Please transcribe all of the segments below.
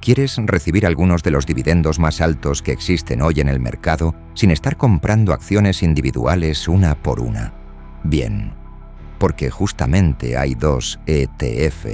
¿Quieres recibir algunos de los dividendos más altos que existen hoy en el mercado sin estar comprando acciones individuales una por una? Bien, porque justamente hay dos ETF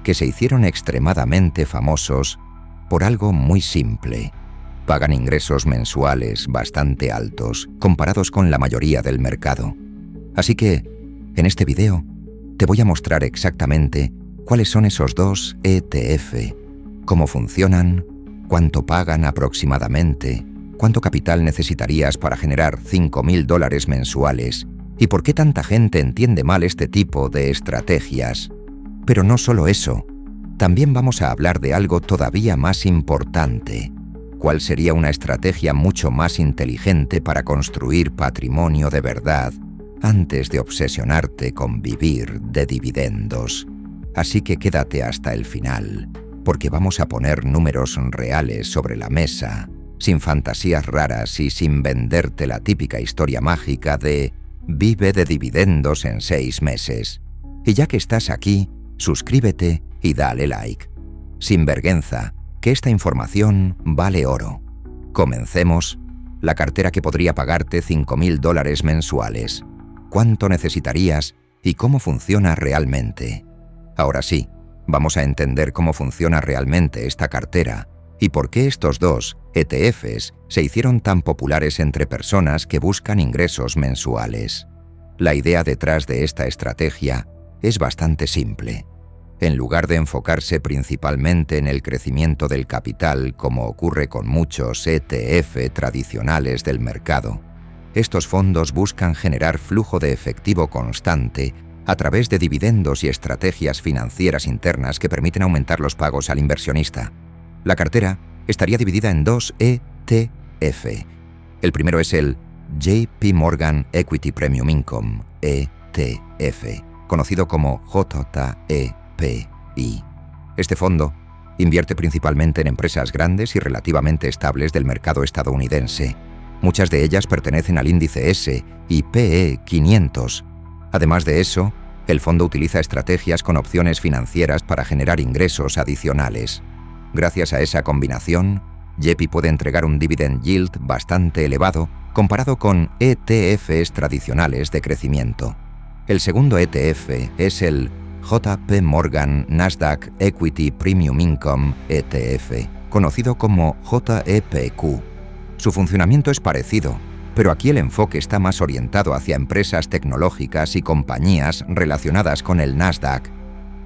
que se hicieron extremadamente famosos por algo muy simple. Pagan ingresos mensuales bastante altos comparados con la mayoría del mercado. Así que, en este video, te voy a mostrar exactamente cuáles son esos dos ETF, cómo funcionan, cuánto pagan aproximadamente, cuánto capital necesitarías para generar $5.000 mensuales y por qué tanta gente entiende mal este tipo de estrategias. Pero no solo eso, también vamos a hablar de algo todavía más importante. ¿Cuál sería una estrategia mucho más inteligente para construir patrimonio de verdad antes de obsesionarte con vivir de dividendos? Así que quédate hasta el final, porque vamos a poner números reales sobre la mesa, sin fantasías raras y sin venderte la típica historia mágica de «vive de dividendos en 6 meses». Y ya que estás aquí, suscríbete y dale like. Sin vergüenza, que esta información vale oro. Comencemos. La cartera que podría pagarte $5.000 mensuales. ¿Cuánto necesitarías y cómo funciona realmente? Ahora sí, vamos a entender cómo funciona realmente esta cartera y por qué estos dos ETFs se hicieron tan populares entre personas que buscan ingresos mensuales. La idea detrás de esta estrategia es bastante simple. En lugar de enfocarse principalmente en el crecimiento del capital, como ocurre con muchos ETF tradicionales del mercado, estos fondos buscan generar flujo de efectivo constante a través de dividendos y estrategias financieras internas que permiten aumentar los pagos al inversionista. La cartera estaría dividida en dos ETF. El primero es el JP Morgan Equity Premium Income, ETF, conocido como JEPI. Este fondo invierte principalmente en empresas grandes y relativamente estables del mercado estadounidense. Muchas de ellas pertenecen al índice S&P 500. Además de eso, el fondo utiliza estrategias con opciones financieras para generar ingresos adicionales. Gracias a esa combinación, JEPI puede entregar un dividend yield bastante elevado comparado con ETFs tradicionales de crecimiento. El segundo ETF es el JP Morgan Nasdaq Equity Premium Income ETF, conocido como JEPQ. Su funcionamiento es parecido, pero aquí el enfoque está más orientado hacia empresas tecnológicas y compañías relacionadas con el Nasdaq.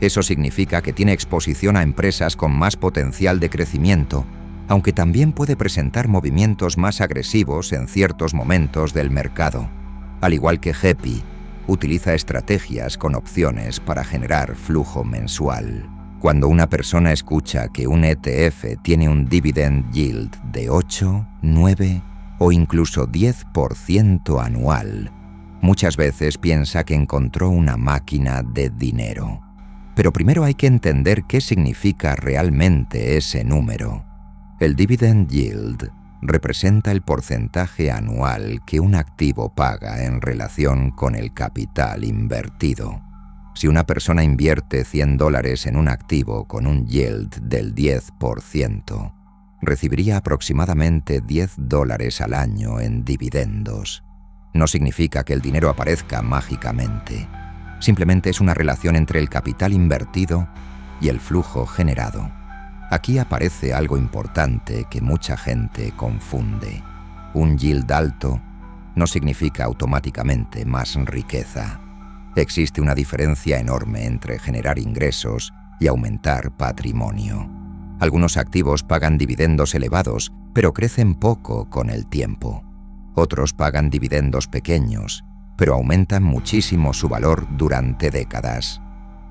Eso significa que tiene exposición a empresas con más potencial de crecimiento, aunque también puede presentar movimientos más agresivos en ciertos momentos del mercado. Al igual que JEPI, utiliza estrategias con opciones para generar flujo mensual. Cuando una persona escucha que un ETF tiene un dividend yield de 8, 9 o incluso 10% anual, muchas veces piensa que encontró una máquina de dinero. Pero primero hay que entender qué significa realmente ese número. El dividend yield representa el porcentaje anual que un activo paga en relación con el capital invertido. Si una persona invierte $100 en un activo con un yield del 10%, recibiría aproximadamente $10 al año en dividendos. No significa que el dinero aparezca mágicamente. Simplemente es una relación entre el capital invertido y el flujo generado. Aquí aparece algo importante que mucha gente confunde. Un yield alto no significa automáticamente más riqueza. Existe una diferencia enorme entre generar ingresos y aumentar patrimonio. Algunos activos pagan dividendos elevados, pero crecen poco con el tiempo. Otros pagan dividendos pequeños, pero aumentan muchísimo su valor durante décadas.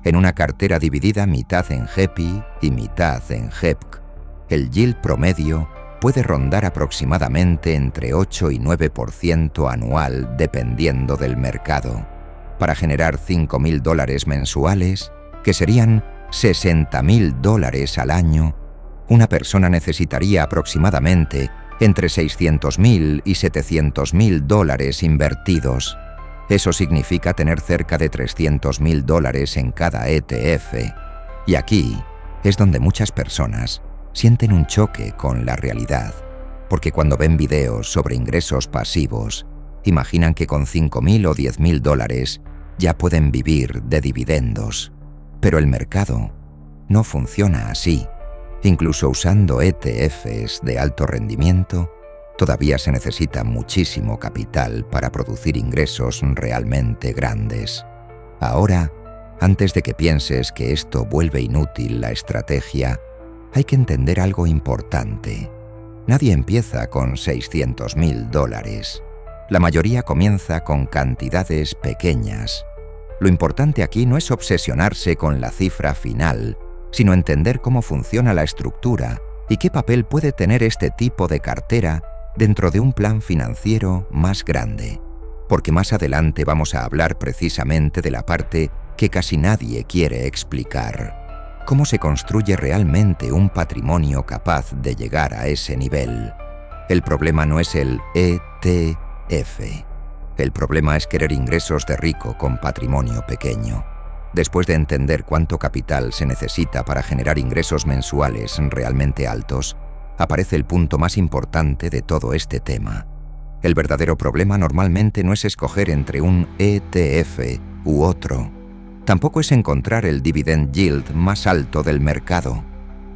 En una cartera dividida mitad en JEPI y mitad en JEPQ, el yield promedio puede rondar aproximadamente entre 8 y 9% anual dependiendo del mercado. Para generar $5.000 mensuales, que serían $60.000 al año, una persona necesitaría aproximadamente entre $600.000 y $700.000 invertidos. Eso significa tener cerca de $300.000 en cada ETF. Y aquí es donde muchas personas sienten un choque con la realidad, porque cuando ven videos sobre ingresos pasivos, imaginan que con $5.000 o $10.000 ya pueden vivir de dividendos. Pero el mercado no funciona así. Incluso usando ETFs de alto rendimiento, todavía se necesita muchísimo capital para producir ingresos realmente grandes. Ahora, antes de que pienses que esto vuelve inútil la estrategia, hay que entender algo importante. Nadie empieza con $600.000. La mayoría comienza con cantidades pequeñas. Lo importante aquí no es obsesionarse con la cifra final, sino entender cómo funciona la estructura y qué papel puede tener este tipo de cartera dentro de un plan financiero más grande. Porque más adelante vamos a hablar precisamente de la parte que casi nadie quiere explicar. Cómo se construye realmente un patrimonio capaz de llegar a ese nivel. El problema no es el ETF. El problema es querer ingresos de rico con patrimonio pequeño. Después de entender cuánto capital se necesita para generar ingresos mensuales realmente altos, aparece el punto más importante de todo este tema. El verdadero problema normalmente no es escoger entre un ETF u otro. Tampoco es encontrar el dividend yield más alto del mercado.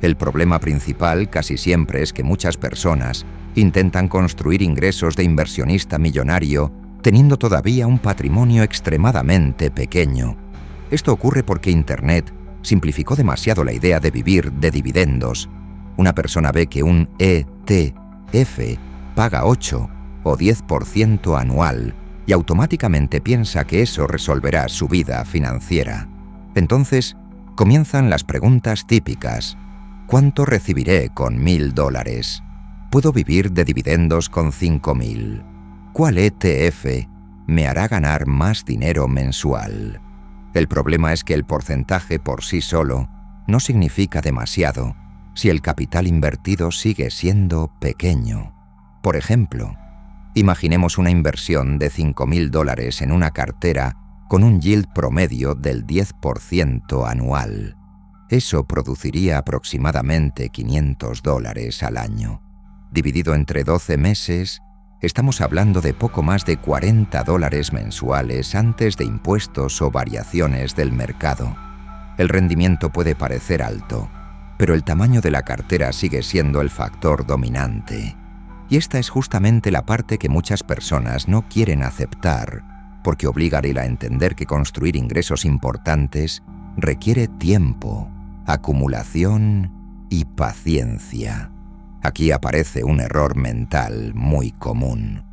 El problema principal casi siempre es que muchas personas intentan construir ingresos de inversionista millonario teniendo todavía un patrimonio extremadamente pequeño. Esto ocurre porque Internet simplificó demasiado la idea de vivir de dividendos. Una persona ve que un ETF paga 8 o 10% anual y automáticamente piensa que eso resolverá su vida financiera. Entonces, comienzan las preguntas típicas. ¿Cuánto recibiré con $1.000? ¿Puedo vivir de dividendos con 5.000? ¿Cuál ETF me hará ganar más dinero mensual? El problema es que el porcentaje por sí solo no significa demasiado si el capital invertido sigue siendo pequeño. Por ejemplo, imaginemos una inversión de $5.000 en una cartera con un yield promedio del 10% anual. Eso produciría aproximadamente $500 al año. Dividido entre 12 meses, estamos hablando de poco más de $40 mensuales antes de impuestos o variaciones del mercado. El rendimiento puede parecer alto, pero el tamaño de la cartera sigue siendo el factor dominante. Y esta es justamente la parte que muchas personas no quieren aceptar, porque obliga a entender que construir ingresos importantes requiere tiempo, acumulación y paciencia. Aquí aparece un error mental muy común.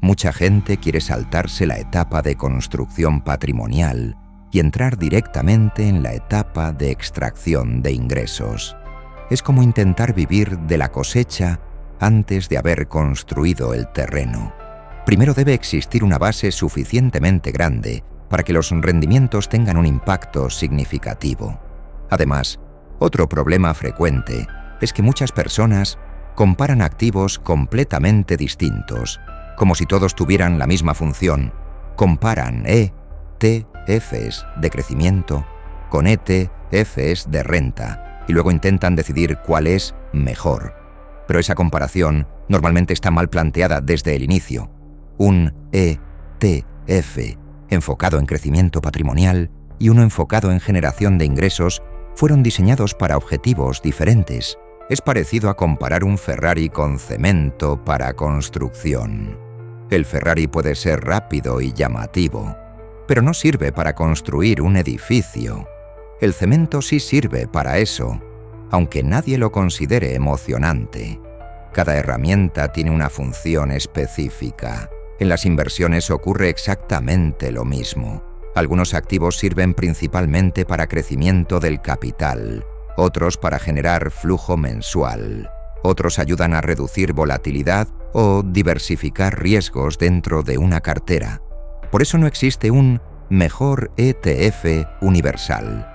Mucha gente quiere saltarse la etapa de construcción patrimonial y entrar directamente en la etapa de extracción de ingresos. Es como intentar vivir de la cosecha antes de haber construido el terreno. Primero debe existir una base suficientemente grande para que los rendimientos tengan un impacto significativo. Además, otro problema frecuente es que muchas personas comparan activos completamente distintos, como si todos tuvieran la misma función. Comparan ETFs de crecimiento con ETFs de renta y luego intentan decidir cuál es mejor. Pero esa comparación normalmente está mal planteada desde el inicio. Un ETF enfocado en crecimiento patrimonial y uno enfocado en generación de ingresos fueron diseñados para objetivos diferentes. Es parecido a comparar un Ferrari con cemento para construcción. El Ferrari puede ser rápido y llamativo, pero no sirve para construir un edificio. El cemento sí sirve para eso, aunque nadie lo considere emocionante. Cada herramienta tiene una función específica. En las inversiones ocurre exactamente lo mismo. Algunos activos sirven principalmente para crecimiento del capital, otros para generar flujo mensual, otros ayudan a reducir volatilidad o diversificar riesgos dentro de una cartera. Por eso no existe un mejor ETF universal.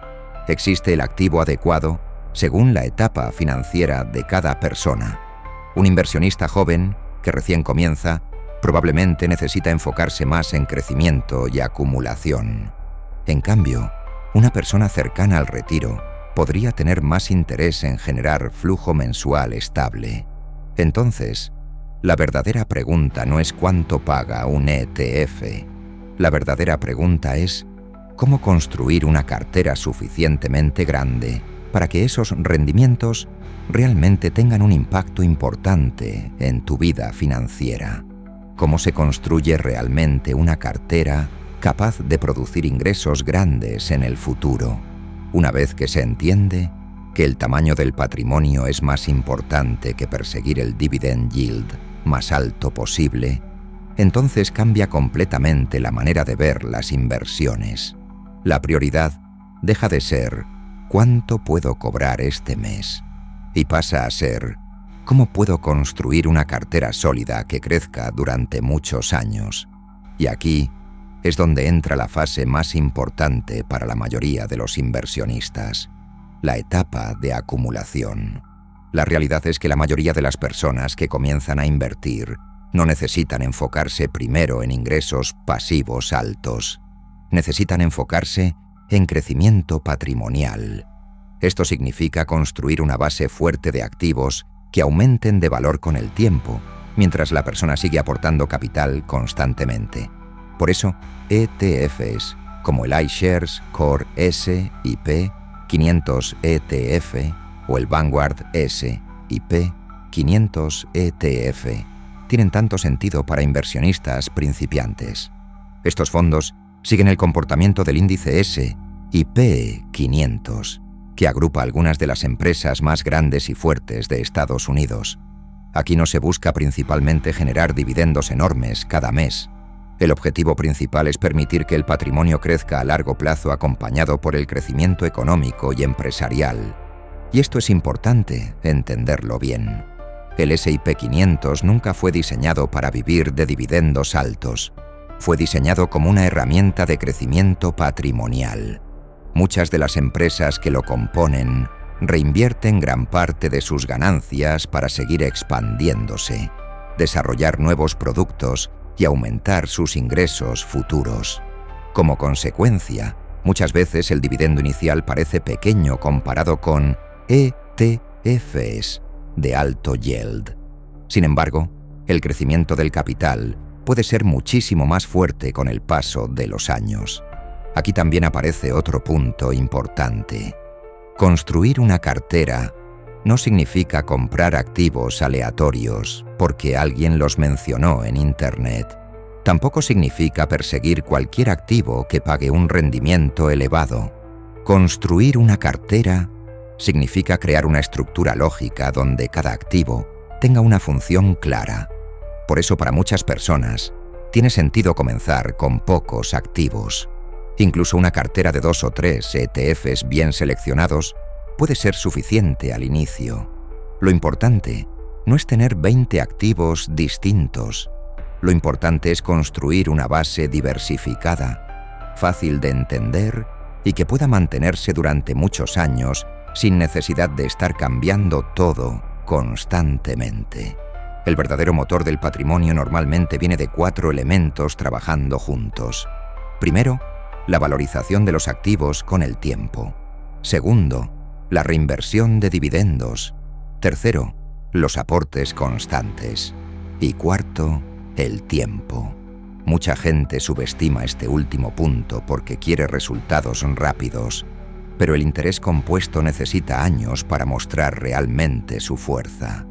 Existe el activo adecuado según la etapa financiera de cada persona. Un inversionista joven que recién comienza probablemente necesita enfocarse más en crecimiento y acumulación. En cambio, una persona cercana al retiro podría tener más interés en generar flujo mensual estable. Entonces, la verdadera pregunta no es cuánto paga un ETF. La verdadera pregunta es cómo construir una cartera suficientemente grande para que esos rendimientos realmente tengan un impacto importante en tu vida financiera. Cómo se construye realmente una cartera capaz de producir ingresos grandes en el futuro. Una vez que se entiende que el tamaño del patrimonio es más importante que perseguir el dividend yield más alto posible, entonces cambia completamente la manera de ver las inversiones. La prioridad deja de ser ¿cuánto puedo cobrar este mes? Y pasa a ser ¿cómo puedo construir una cartera sólida que crezca durante muchos años? Y aquí es donde entra la fase más importante para la mayoría de los inversionistas, la etapa de acumulación. La realidad es que la mayoría de las personas que comienzan a invertir no necesitan enfocarse primero en ingresos pasivos altos. Necesitan enfocarse en crecimiento patrimonial. Esto significa construir una base fuerte de activos que aumenten de valor con el tiempo, mientras la persona sigue aportando capital constantemente. Por eso, ETFs como el iShares Core S&P 500 ETF o el Vanguard S&P 500 ETF tienen tanto sentido para inversionistas principiantes. Estos fondos siguen el comportamiento del índice S&P 500, que agrupa algunas de las empresas más grandes y fuertes de Estados Unidos. Aquí no se busca principalmente generar dividendos enormes cada mes. El objetivo principal es permitir que el patrimonio crezca a largo plazo acompañado por el crecimiento económico y empresarial. Y esto es importante entenderlo bien. El S&P 500 nunca fue diseñado para vivir de dividendos altos. Fue diseñado como una herramienta de crecimiento patrimonial. Muchas de las empresas que lo componen reinvierten gran parte de sus ganancias para seguir expandiéndose, desarrollar nuevos productos y aumentar sus ingresos futuros. Como consecuencia, muchas veces el dividendo inicial parece pequeño comparado con ETFs de alto yield. Sin embargo, el crecimiento del capital puede ser muchísimo más fuerte con el paso de los años. Aquí también aparece otro punto importante. Construir una cartera no significa comprar activos aleatorios porque alguien los mencionó en Internet. Tampoco significa perseguir cualquier activo que pague un rendimiento elevado. Construir una cartera significa crear una estructura lógica donde cada activo tenga una función clara. Por eso, para muchas personas, tiene sentido comenzar con pocos activos. Incluso una cartera de 2 o 3 ETFs bien seleccionados puede ser suficiente al inicio. Lo importante no es tener 20 activos distintos. Lo importante es construir una base diversificada, fácil de entender y que pueda mantenerse durante muchos años sin necesidad de estar cambiando todo constantemente. El verdadero motor del patrimonio normalmente viene de 4 elementos trabajando juntos. Primero, la valorización de los activos con el tiempo. Segundo, la reinversión de dividendos. Tercero, los aportes constantes. Y cuarto, el tiempo. Mucha gente subestima este último punto porque quiere resultados rápidos, pero el interés compuesto necesita años para mostrar realmente su fuerza.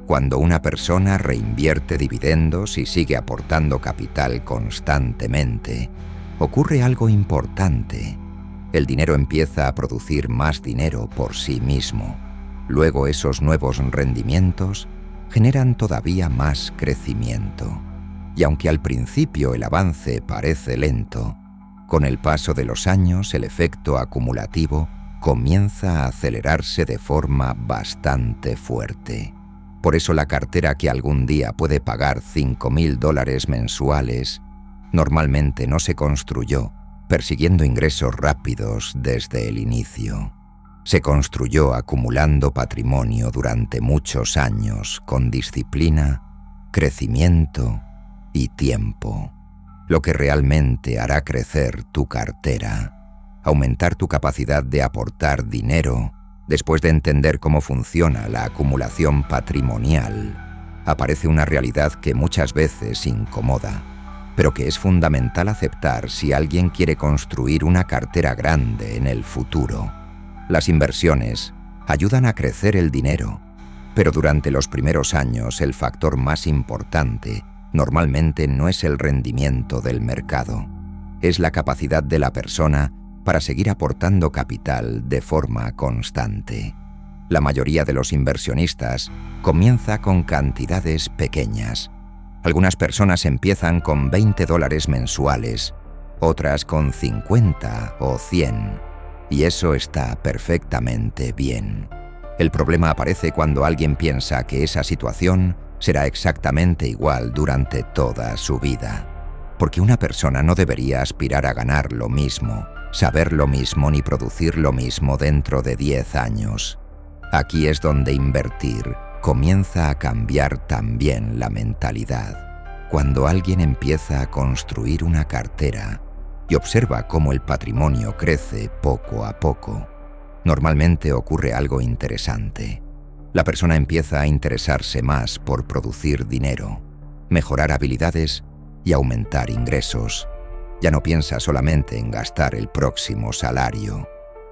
Cuando una persona reinvierte dividendos y sigue aportando capital constantemente, ocurre algo importante. El dinero empieza a producir más dinero por sí mismo. Luego esos nuevos rendimientos generan todavía más crecimiento. Y aunque al principio el avance parece lento, con el paso de los años el efecto acumulativo comienza a acelerarse de forma bastante fuerte. Por eso la cartera que algún día puede pagar $5,000 mensuales normalmente no se construyó persiguiendo ingresos rápidos desde el inicio. Se construyó acumulando patrimonio durante muchos años con disciplina, crecimiento y tiempo. Lo que realmente hará crecer tu cartera aumentar tu capacidad de aportar dinero, después de entender cómo funciona la acumulación patrimonial, aparece una realidad que muchas veces incomoda, pero que es fundamental aceptar si alguien quiere construir una cartera grande en el futuro. Las inversiones ayudan a crecer el dinero, pero durante los primeros años el factor más importante normalmente no es el rendimiento del mercado, es la capacidad de la persona para seguir aportando capital de forma constante. La mayoría de los inversionistas comienza con cantidades pequeñas. Algunas personas empiezan con $20 mensuales, otras con 50 o 100, y eso está perfectamente bien. El problema aparece cuando alguien piensa que esa situación será exactamente igual durante toda su vida, porque una persona no debería aspirar a ganar lo mismo, saber lo mismo ni producir lo mismo dentro de 10 años. Aquí es donde invertir comienza a cambiar también la mentalidad. Cuando alguien empieza a construir una cartera y observa cómo el patrimonio crece poco a poco, normalmente ocurre algo interesante. La persona empieza a interesarse más por producir dinero, mejorar habilidades y aumentar ingresos. Ya no piensa solamente en gastar el próximo salario.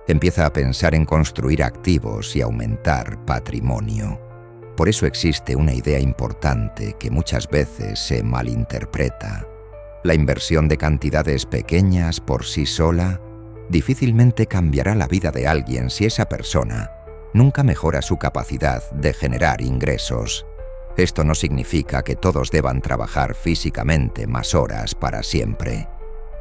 Empieza a pensar en construir activos y aumentar patrimonio. Por eso existe una idea importante que muchas veces se malinterpreta. La inversión de cantidades pequeñas por sí sola difícilmente cambiará la vida de alguien si esa persona nunca mejora su capacidad de generar ingresos. Esto no significa que todos deban trabajar físicamente más horas para siempre.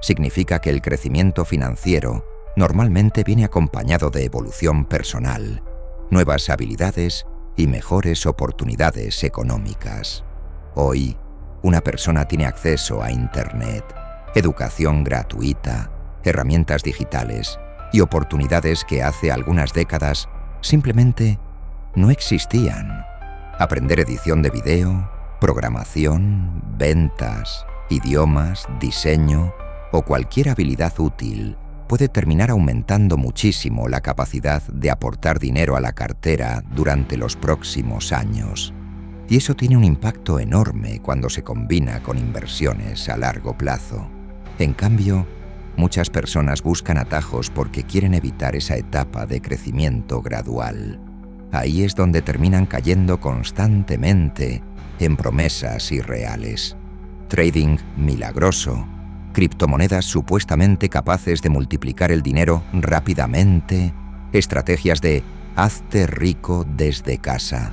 Significa que el crecimiento financiero normalmente viene acompañado de evolución personal, nuevas habilidades y mejores oportunidades económicas. Hoy, una persona tiene acceso a Internet, educación gratuita, herramientas digitales y oportunidades que hace algunas décadas simplemente no existían. Aprender edición de video, programación, ventas, idiomas, diseño o cualquier habilidad útil puede terminar aumentando muchísimo la capacidad de aportar dinero a la cartera durante los próximos años. Y eso tiene un impacto enorme cuando se combina con inversiones a largo plazo. En cambio, muchas personas buscan atajos porque quieren evitar esa etapa de crecimiento gradual. Ahí es donde terminan cayendo constantemente en promesas irreales. Trading milagroso, criptomonedas supuestamente capaces de multiplicar el dinero rápidamente, estrategias de hazte rico desde casa,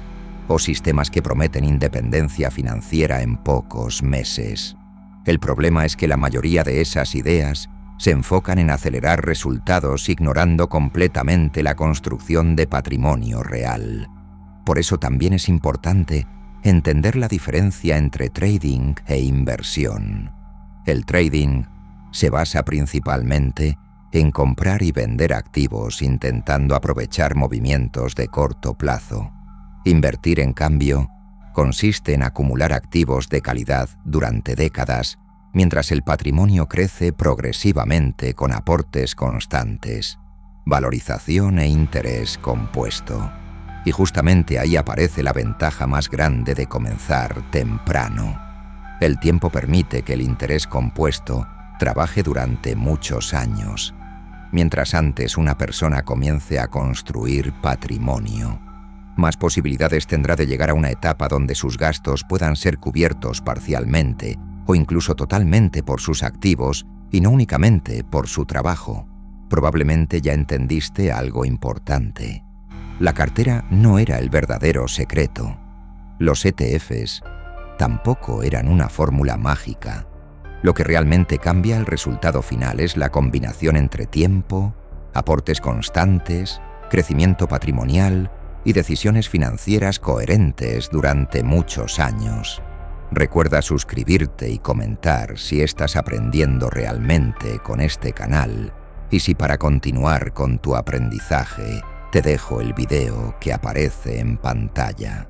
o sistemas que prometen independencia financiera en pocos meses. El problema es que la mayoría de esas ideas se enfocan en acelerar resultados ignorando completamente la construcción de patrimonio real. Por eso también es importante entender la diferencia entre trading e inversión. El trading se basa principalmente en comprar y vender activos intentando aprovechar movimientos de corto plazo. Invertir, en cambio, consiste en acumular activos de calidad durante décadas, mientras el patrimonio crece progresivamente con aportes constantes, valorización e interés compuesto. Y justamente ahí aparece la ventaja más grande de comenzar temprano. El tiempo permite que el interés compuesto trabaje durante muchos años, mientras antes una persona comience a construir patrimonio. Más posibilidades tendrá de llegar a una etapa donde sus gastos puedan ser cubiertos parcialmente o incluso totalmente por sus activos y no únicamente por su trabajo. Probablemente ya entendiste algo importante. La cartera no era el verdadero secreto. Los ETFs tampoco eran una fórmula mágica. Lo que realmente cambia el resultado final es la combinación entre tiempo, aportes constantes, crecimiento patrimonial y decisiones financieras coherentes durante muchos años. Recuerda suscribirte y comentar si estás aprendiendo realmente con este canal y si para continuar con tu aprendizaje te dejo el video que aparece en pantalla.